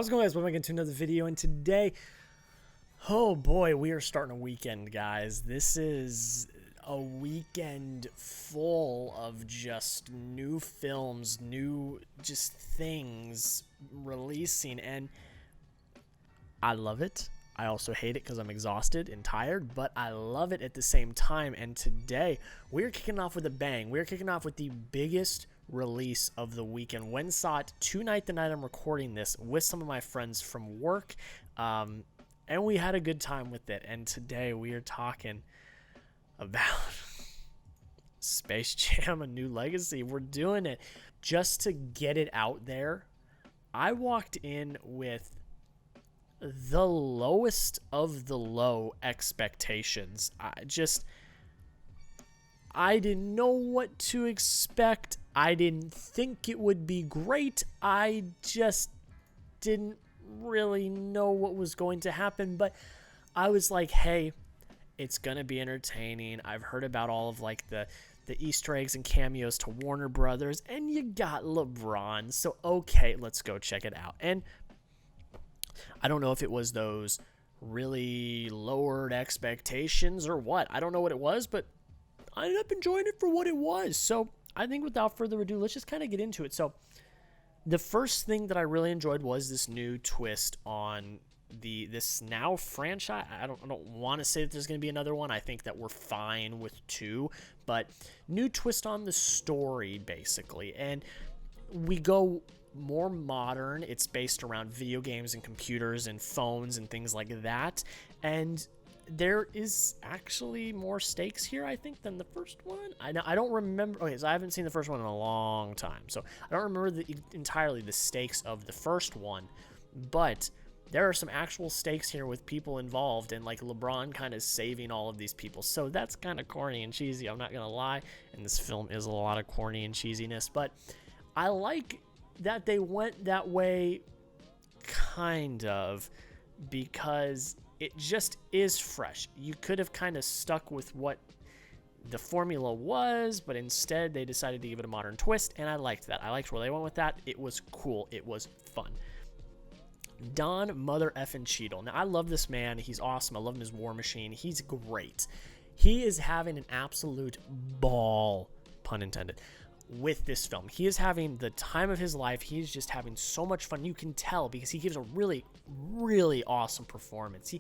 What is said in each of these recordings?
How's it going, guys? Welcome back to another video, and today, oh boy, we are starting a weekend, guys. This is a weekend full of just new films, new just things releasing, and I love it. I also hate it because I'm exhausted and tired, but I love it at the same time. And today, we're kicking off with a bang. We're kicking off with the biggest release of the weekend. Went saw it tonight, the night I'm recording this, with some of my friends from work, and we had a good time with it. And today, we are talking about Space Jam: A New Legacy. We're doing it just to get it out there. I walked in with the lowest of the low expectations. I didn't know what to expect. I didn't think it would be great. I just didn't really know what was going to happen, but I was like, hey, it's gonna be entertaining. I've heard about all of like the Easter eggs and cameos to Warner Brothers, and you got LeBron, so okay, let's go check it out. And I don't know if it was those really lowered expectations or what. I don't know what it was, but I ended up enjoying it for what it was. So I think without further ado, let's just kind of get into it. So the first thing that I really enjoyed was this new twist on this now franchise. I don't want to say that there's going to be another one. I think that we're fine with two, but new twist on the story basically. And we go more modern. It's based around video games and computers and phones and things like that. And there is actually more stakes here, I think, than the first one. I don't remember. Okay, so I haven't seen the first one in a long time, so I don't remember entirely the stakes of the first one. But there are some actual stakes here with people involved, and like LeBron kind of saving all of these people. So that's kind of corny and cheesy. I'm not gonna lie. And this film is a lot of corny and cheesiness, but I like that they went that way, kind of, because it just is fresh. You could have kind of stuck with what the formula was, but instead they decided to give it a modern twist, and I liked that. I liked where they went with that. It was cool. It was fun. Don Mother Effin Cheadle. Now, I love this man. He's awesome. I love him as War Machine. He's great. He is having an absolute ball, pun intended, with this film. He is having the time of his life. He is just having so much fun. You can tell because he gives a really, really awesome performance.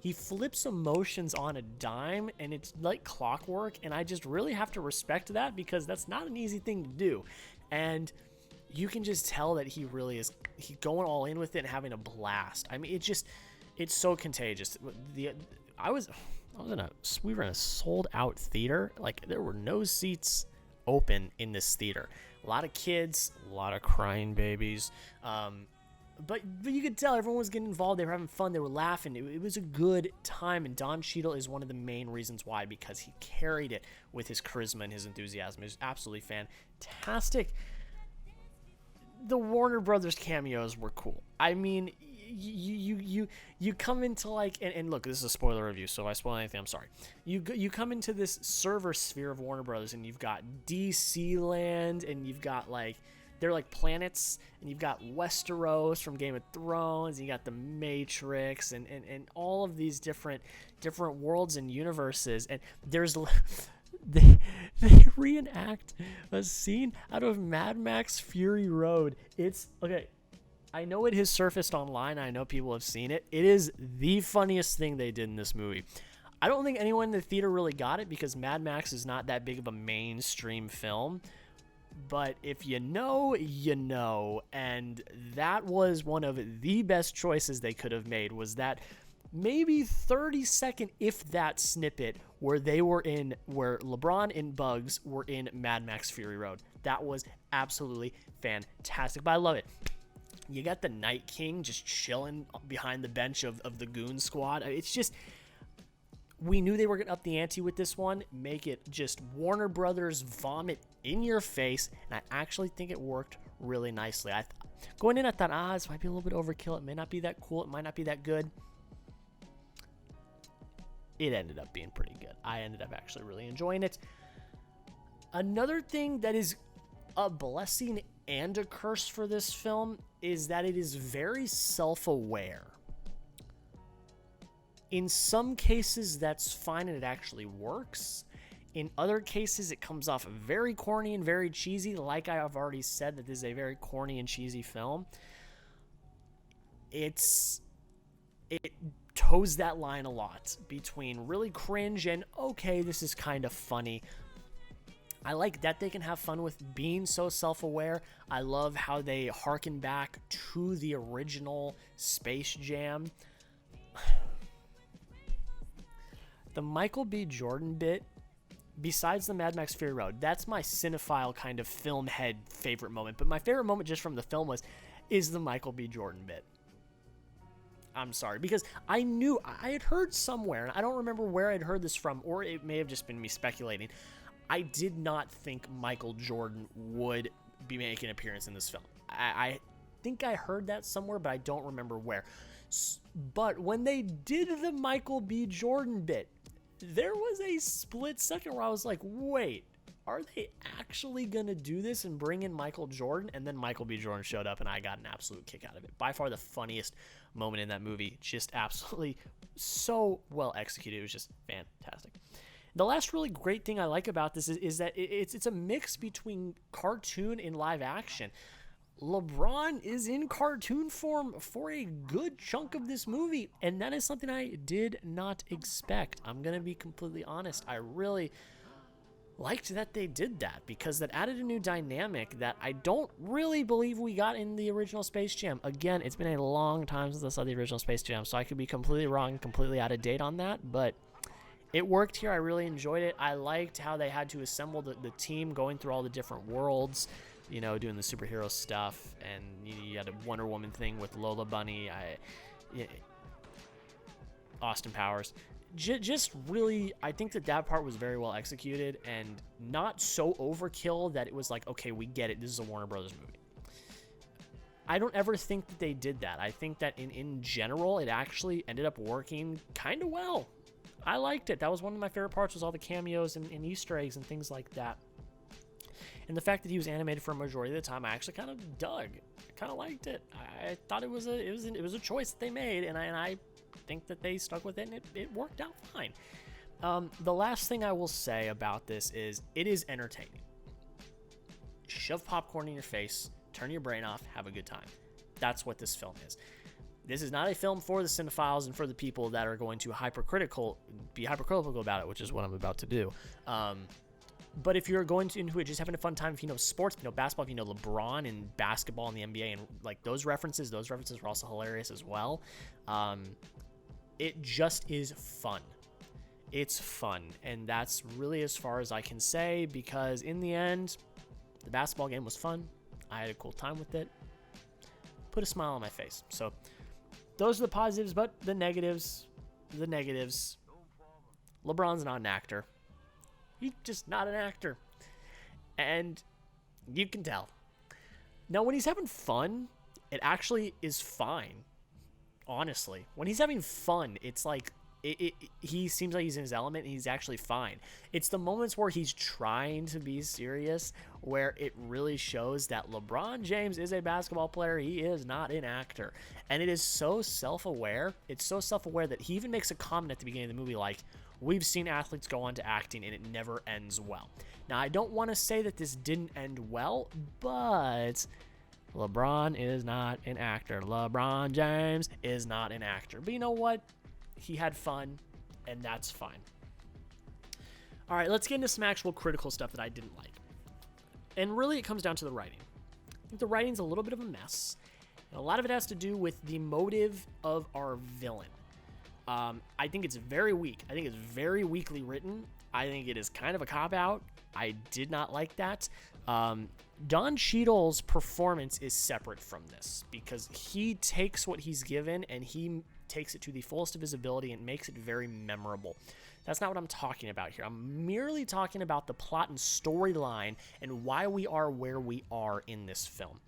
He flips emotions on a dime, and it's like clockwork, and I just really have to respect that because that's not an easy thing to do. And you can just tell that he really is going all in with it and having a blast. I mean, it's so contagious. We were in a sold out theater. Like, there were no seats open in this theater. A lot of kids, a lot of crying babies, but you could tell everyone was getting involved. They were having fun. They were laughing. It was a good time, and Don Cheadle is one of the main reasons why, because he carried it with his charisma and his enthusiasm. It was absolutely fantastic. The Warner Brothers cameos were cool. I mean, you come into like, and look, this is a spoiler review, so if I spoil anything, I'm sorry. You come into this server sphere of Warner Brothers, and you've got DC Land, and you've got like, they're like planets, and you've got Westeros from Game of Thrones, and you got the Matrix, and all of these different worlds and universes, and there's they reenact a scene out of Mad Max Fury Road. It's okay. I know it has surfaced online. I know people have seen it. It is the funniest thing they did in this movie. I don't think anyone in the theater really got it because Mad Max is not that big of a mainstream film. But if you know, you know. And that was one of the best choices they could have made, was that maybe 30-second, if that, snippet where LeBron and Bugs were in Mad Max Fury Road. That was absolutely fantastic. But I love it. You got the Night King just chilling behind the bench of the Goon Squad. It's just, we knew they were going to up the ante with this one, make it just Warner Brothers vomit in your face, and I actually think it worked really nicely. Going in, I thought, this might be a little bit overkill. It may not be that cool. It might not be that good. It ended up being pretty good. I ended up actually really enjoying it. Another thing that is a blessing and a curse for this film is that it is very self-aware. In some cases, that's fine and it actually works. In other cases, it comes off very corny and very cheesy. Like I have already said, that this is a very corny and cheesy film. It toes that line a lot between really cringe and, okay, this is kind of funny. I like that they can have fun with being so self-aware. I love how they harken back to the original Space Jam. The Michael B. Jordan bit, besides the Mad Max Fury Road, that's my cinephile kind of film head favorite moment. But my favorite moment just from the film is the Michael B. Jordan bit. I'm sorry, because I had heard somewhere, and I don't remember where I'd heard this from, or it may have just been me speculating. I did not think Michael Jordan would be making an appearance in this film. I think I heard that somewhere, but I don't remember where. But when they did the Michael B. Jordan bit, there was a split second where I was like, wait, are they actually going to do this and bring in Michael Jordan? And then Michael B. Jordan showed up, and I got an absolute kick out of it. By far the funniest moment in that movie. Just absolutely so well executed. It was just fantastic. The last really great thing I like about this is that it's a mix between cartoon and live action. LeBron is in cartoon form for a good chunk of this movie, and that is something I did not expect. I'm going to be completely honest. I really liked that they did that, because that added a new dynamic that I don't really believe we got in the original Space Jam. Again, it's been a long time since I saw the original Space Jam, so I could be completely wrong, completely out of date on that, but it worked here. I really enjoyed it. I liked how they had to assemble the team going through all the different worlds, you know, doing the superhero stuff, and you had a Wonder Woman thing with Lola Bunny, Austin Powers. Just really, I think that part was very well executed and not so overkill that it was like, okay, we get it, this is a Warner Brothers movie. I don't ever think that they did that. I think that in general, it actually ended up working kind of well. I liked it. That was one of my favorite parts, was all the cameos and Easter eggs and things like that. And the fact that he was animated for a majority of the time, I actually kind of dug. I kind of liked it. I thought it was a choice that they made, and I think that they stuck with it, and it worked out fine. The last thing I will say about this is it is entertaining. Shove popcorn in your face, turn your brain off, have a good time. That's what this film is. This is not a film for the cinephiles and for the people that are going to be hypercritical about it, which is what I'm about to do. But if you're going into it just having a fun time, if you know sports, if you know basketball, if you know LeBron and basketball in the NBA, and like those references were also hilarious as well. It just is fun. It's fun, and that's really as far as I can say, because in the end, the basketball game was fun. I had a cool time with it. Put a smile on my face. So those are the positives, but the negatives. LeBron's not an actor. He's just not an actor. And you can tell. Now, when he's having fun, it actually is fine. Honestly. When he's having fun, it's like, he seems like he's in his element, and he's actually fine. It's the moments where he's trying to be serious where it really shows that LeBron James is a basketball player. He is not an actor. And it is so self-aware. It's so self-aware that he even makes a comment at the beginning of the movie like, we've seen athletes go on to acting, and it never ends well. Now, I don't want to say that this didn't end well, but LeBron is not an actor. LeBron James is not an actor. But you know what? He had fun, and that's fine. All right, let's get into some actual critical stuff that I didn't like. And really, it comes down to the writing. I think the writing's a little bit of a mess. And a lot of it has to do with the motive of our villain. I think it's very weak. I think it's very weakly written. I think it is kind of a cop-out. I did not like that. Don Cheadle's performance is separate from this, because he takes what he's given and he takes it to the fullest of his ability and makes it very memorable. That's not what I'm talking about here. I'm merely talking about the plot and storyline and why we are where we are in this film.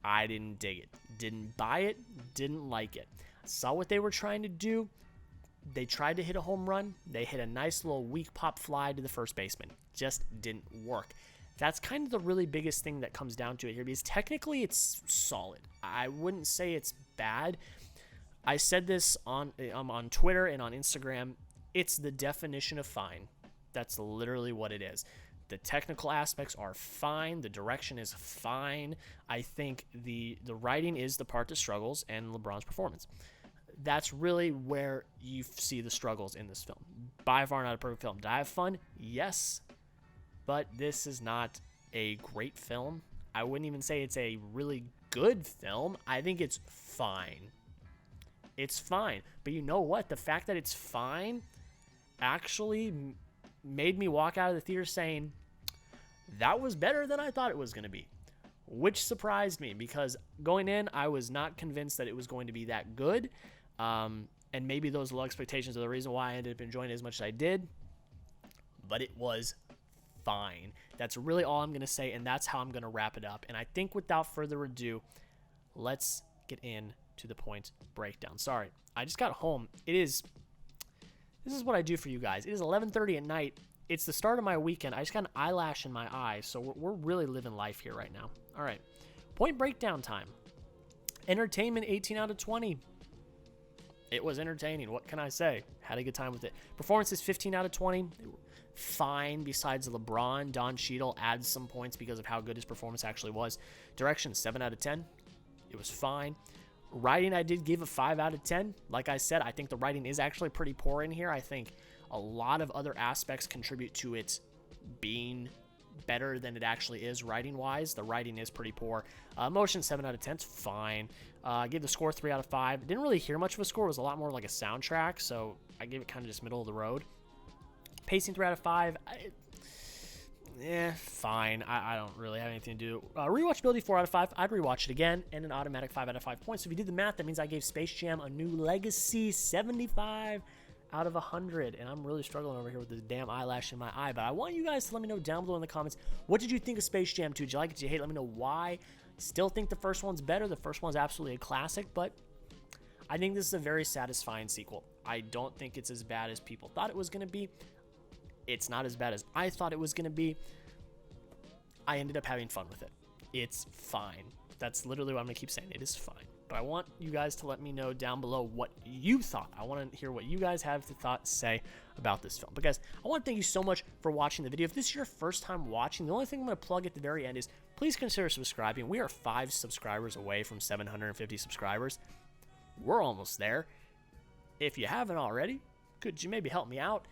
I didn't dig it. Didn't buy it. Didn't like it. Saw what they were trying to do. They tried to hit a home run. They hit a nice little weak pop fly to the first baseman. Just didn't work. That's kind of the really biggest thing that comes down to it here, because technically it's solid. I wouldn't say it's bad. I said this on Twitter and on Instagram. It's the definition of fine. That's literally what it is. The technical aspects are fine. The direction is fine. I think the writing is the part that struggles, and LeBron's performance. That's really where you see the struggles in this film. By far not a perfect film. Did I have fun? Yes. But this is not a great film. I wouldn't even say it's a really good film. I think it's fine. It's fine. But you know what? The fact that it's fine actually made me walk out of the theater saying, that was better than I thought it was going to be. Which surprised me, because going in, I was not convinced that it was going to be that good. And maybe those low expectations are the reason why I ended up enjoying it as much as I did. But it was fine. That's really all I'm going to say, and that's how I'm going to wrap it up. And I think without further ado, let's get into the point breakdown. Sorry, I just got home. This is what I do for you guys. It is 11:30 at night. It's the start of my weekend. I just got an eyelash in my eye, so we're really living life here right now. All right, point breakdown time. Entertainment, 18 out of 20. It was entertaining. What can I say? Had a good time with it. Performances, 15 out of 20. Fine, besides LeBron. Don Cheadle adds some points because of how good his performance actually was. Direction, 7 out of 10. It was fine. Writing, I did give a 5 out of 10. Like I said, I think the writing is actually pretty poor in here. I think a lot of other aspects contribute to it being better than it actually is writing-wise. The writing is pretty poor. Motion, 7 out of 10. It's fine. I gave the score 3 out of 5. Didn't really hear much of a score. It was a lot more like a soundtrack, so I gave it kind of just middle of the road. Pacing, 3 out of 5. Fine. I don't really have anything to do. Rewatchability, 4 out of 5. I'd rewatch it again, and an automatic 5 out of 5 points. So if you did the math, that means I gave Space Jam A New Legacy 75 out of 100. And I'm really struggling over here with this damn eyelash in my eye. But I want you guys to let me know down below in the comments, what did you think of Space Jam 2? Did you like it? Did you hate it? Let me know why. Still think the first one's better. The first one's absolutely a classic, but I think this is a very satisfying sequel. I don't think it's as bad as people thought it was going to be. It's not as bad as I thought it was going to be. I ended up having fun with it. It's fine. That's literally what I'm going to keep saying. It is fine. But I want you guys to let me know down below what you thought. I want to hear what you guys have to say about this film. But guys, I want to thank you so much for watching the video. If this is your first time watching, the only thing I'm going to plug at the very end is please consider subscribing. We are 5 subscribers away from 750 subscribers. We're almost there. If you haven't already, could you maybe help me out?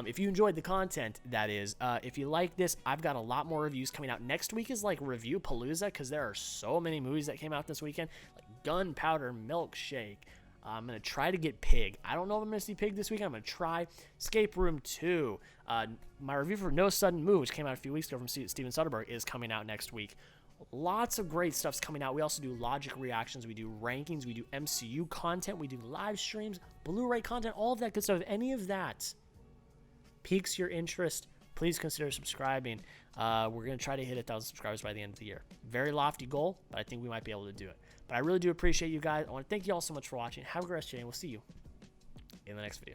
If you enjoyed the content, that is. If you like this, I've got a lot more reviews coming out. Next week is like Review Palooza, because there are so many movies that came out this weekend. Like Gunpowder Milkshake. I'm going to try to get Pig. I don't know if I'm going to see Pig this weekend. I'm going to try Escape Room 2. My review for No Sudden Move, which came out a few weeks ago from Steven Soderbergh, is coming out next week. Lots of great stuff's coming out. We also do Logic reactions. We do rankings. We do MCU content. We do live streams, Blu-ray content, all of that good stuff. If any of that piques your interest, please consider subscribing. We're going to try to hit 1,000 subscribers by the end of the year. Very lofty goal, but I think we might be able to do it. But I really do appreciate you guys. I want to thank you all so much for watching. Have a great rest of your day, and we'll see you in the next video.